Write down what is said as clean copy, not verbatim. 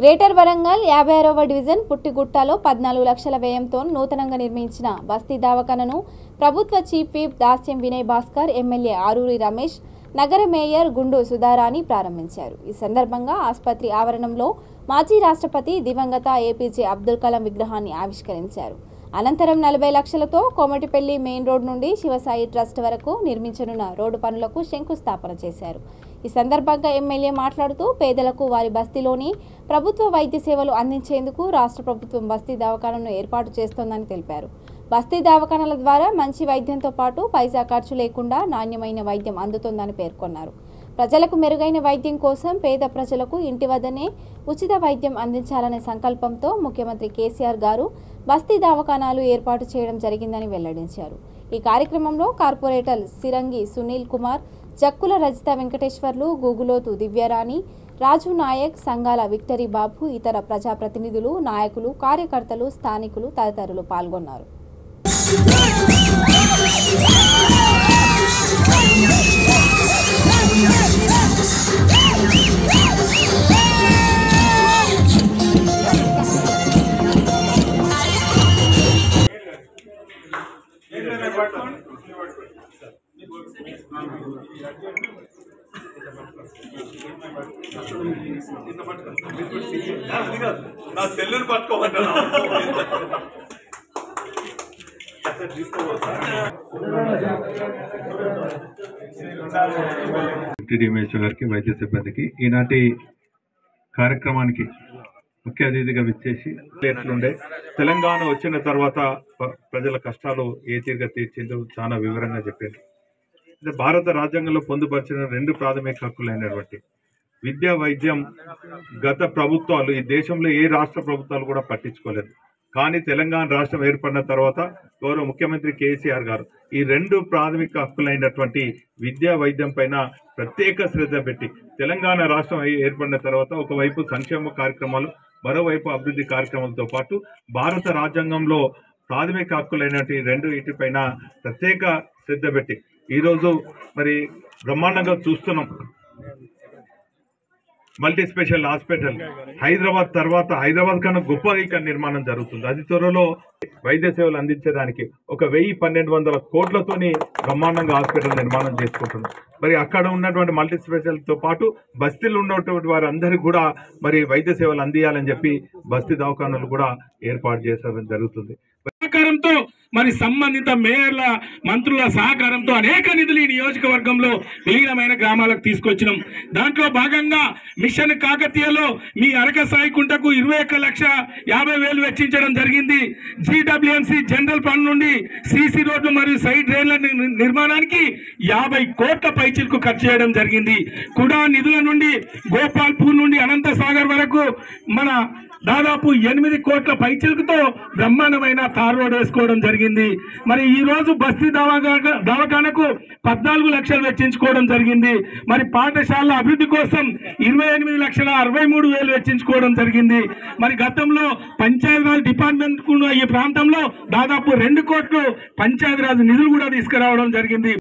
Greater Warangal 56వ division పుట్టిగుట్టలో 14 లక్షల వ్యయంతో నూతనంగా నిర్మించిన బస్తీ దవాఖానను ప్రభుత్వ చీఫ్ విప్ దాస్యం వినయ్ భాస్కర్, ఎమ్మెల్యే ఆరూరి రమేష్, నగర మేయర్ గుండు సుధారాణి ప్రారంభించారు. ఈ సందర్భంగా ఆసుపత్రి ఆవరణంలో మాజీ రాష్ట్రపతి దివంగత ఏపీజే అబ్దుల్ కలాం విగ్రహాన్ని ఆవిష్కరించారు. అనంతరం 40 లక్షలతో కోమటిపల్లి మెయిన్ రోడ్ నుండి శివసాయి ట్రస్ట్ వరకు నిర్మించనున్న రోడ్డు పనులకు శంకుస్థాపన చేశారు. ఈ సందర్భంగా ఎమ్మెల్యే మాట్లాడుతూ పేదలకు వారి బస్తీలోని ప్రభుత్వ వైద్య సేవలు అందించేందుకు రాష్ట్ర ప్రభుత్వం బస్తీ దవాఖానను ఏర్పాటు చేస్తోందని తెలిపారు. బస్తీ దవాఖానాల ద్వారా మంచి వైద్యంతో పాటు పైసా ఖర్చు లేకుండా నాణ్యమైన వైద్యం అందుతోందని పేర్కొన్నారు. ప్రజలకు మెరుగైన వైద్యం కోసం పేద ప్రజలకు ఇంటి వద్దనే ఉచిత వైద్యం అందించాలనే సంకల్పంతో ముఖ్యమంత్రి కేసీఆర్ గారు బస్తీ దవాఖానాలు ఏర్పాటు చేయడం జరిగిందని వెల్లడించారు. ఈ కార్యక్రమంలో కార్పొరేటర్ సిరంగి సునీల్ కుమార్, జక్కుల రజిత వెంకటేశ్వర్లు, గూగులోతు దివ్యరాణి, రాజు నాయక్, సంఘాల విక్టరీ బాబు, ఇతర ప్రజాప్రతినిధులు, నాయకులు, కార్యకర్తలు, స్థానికులు తదితరులు పాల్గొన్నారు. నా సెల్లుని పట్టుకోమంటాను. గారికి, వైద్య సిబ్బందికి ఈనాటి కార్యక్రమానికి ముఖ్య అతిథిగా విచ్చేసి ఎట్లుండే తెలంగాణ వచ్చిన తర్వాత ప్రజల కష్టాలు ఏ తీరుగా తీర్చిందో చాలా వివరంగా చెప్పారు. భారత రాజ్యాంగంలో పొందుపరిచిన 2 ప్రాథమిక హక్కులైనటువంటి విద్య, వైద్యం గత ప్రభుత్వాలు ఈ దేశంలో ఏ రాష్ట్ర ప్రభుత్వాలు కూడా పట్టించుకోలేదు. కానీ తెలంగాణ రాష్ట్రం ఏర్పడిన తర్వాత గౌరవ ముఖ్యమంత్రి కేసీఆర్ గారు ఈ 2 ప్రాథమిక హక్కులైనటువంటి విద్యా, వైద్యం పైన ప్రత్యేక శ్రద్ధ పెట్టి తెలంగాణ రాష్ట్రం ఏర్పడిన తర్వాత ఒకవైపు సంక్షేమ కార్యక్రమాలు, మరోవైపు అభివృద్ధి కార్యక్రమాలతో పాటు భారత రాజ్యాంగంలో ప్రాథమిక హక్కులైనటువంటి 2 వీటిపైన ప్రత్యేక శ్రద్ధ పెట్టి ఈరోజు మరి బ్రహ్మాండంగా చూస్తున్నాం. మల్టీ స్పెషల్ హాస్పిటల్ హైదరాబాద్ తర్వాత హైదరాబాద్ కన్నా గొప్పగా ఇక్కడ నిర్మాణం జరుగుతుంది. అతి త్వరలో వైద్య సేవలు అందించడానికి 1,1200 కోట్లతోని బ్రహ్మాండంగా హాస్పిటల్ నిర్మాణం చేసుకుంటున్నాం. మరి అక్కడ ఉన్నటువంటి మల్టీ స్పెషల్తో పాటు బస్తీలు ఉన్నటువంటి వారందరికీ కూడా మరి వైద్య సేవలు అందియాలని చెప్పి బస్తీ దవాఖానాలు కూడా ఏర్పాటు చేసడం జరుగుతుంది. సహకారంతో మరి సంబంధిత మేయర్ల, మంత్రుల సహకారంతో అనేక నిధులు ఈ నియోజకవర్గంలో విలీనమైన గ్రామాలకు తీసుకొచ్చినాం. దాంట్లో భాగంగా మిషన్ కాకతీయలో మీ అరక సాయికుంటకు 21,50,000 వెచ్చించడం జరిగింది. జీడబ్ల్యూఎంసీ జనరల్ ఫండ్ నుండి సీసీ రోడ్లు మరియు సైడ్ డ్రైన్ల నిర్మాణానికి 50 కోట్ల పైచిలకు ఖర్చు చేయడం జరిగింది. కూడా నిధుల నుండి గోపాల్పూర్ నుండి అనంత సాగర్ వరకు మన దాదాపు 8 కోట్ల పైచిలకుతో బ్రహ్మాండమైన తార్ రోడ్ వేసుకోవడం జరిగింది. మరి ఈ రోజు బస్తీ దవాఖానకు 14 లక్షలు వెచ్చించుకోవడం జరిగింది. మరి పాఠశాల అభివృద్ధి కోసం 28,63,000 వెచ్చించుకోవడం జరిగింది. మరి గతంలో పంచాయతీరాజ్ డిపార్ట్మెంట్ ఈ ప్రాంతంలో దాదాపు 2 కోట్లు పంచాయతీరాజ్ నిధులు కూడా తీసుకురావడం జరిగింది.